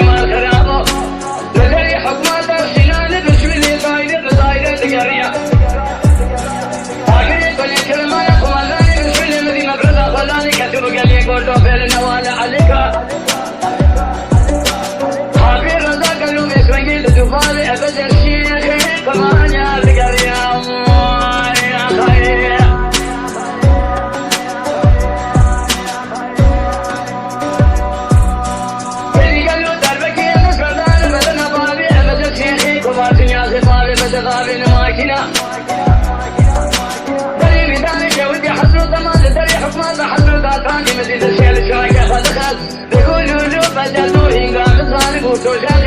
ما خرابه لدري حكمات السنان بسولي طاير طاير تقريا آخر كل كلمة يقوم ذاني بسولي مذي مقرضة خلاني كتب قلي قردو في النوال عليك حبي رضا قلو مسوانجي لدفالي أبد الشيخ كمان يا تقريا يا خير غابين ماكينة دري ميدان جودي حصلوا ضمان دري حكمان حصلوا ذاتاني مزيد الشيل الشراكة فدخل بيقولوا له بدلوا هنقام الظالم وتوجه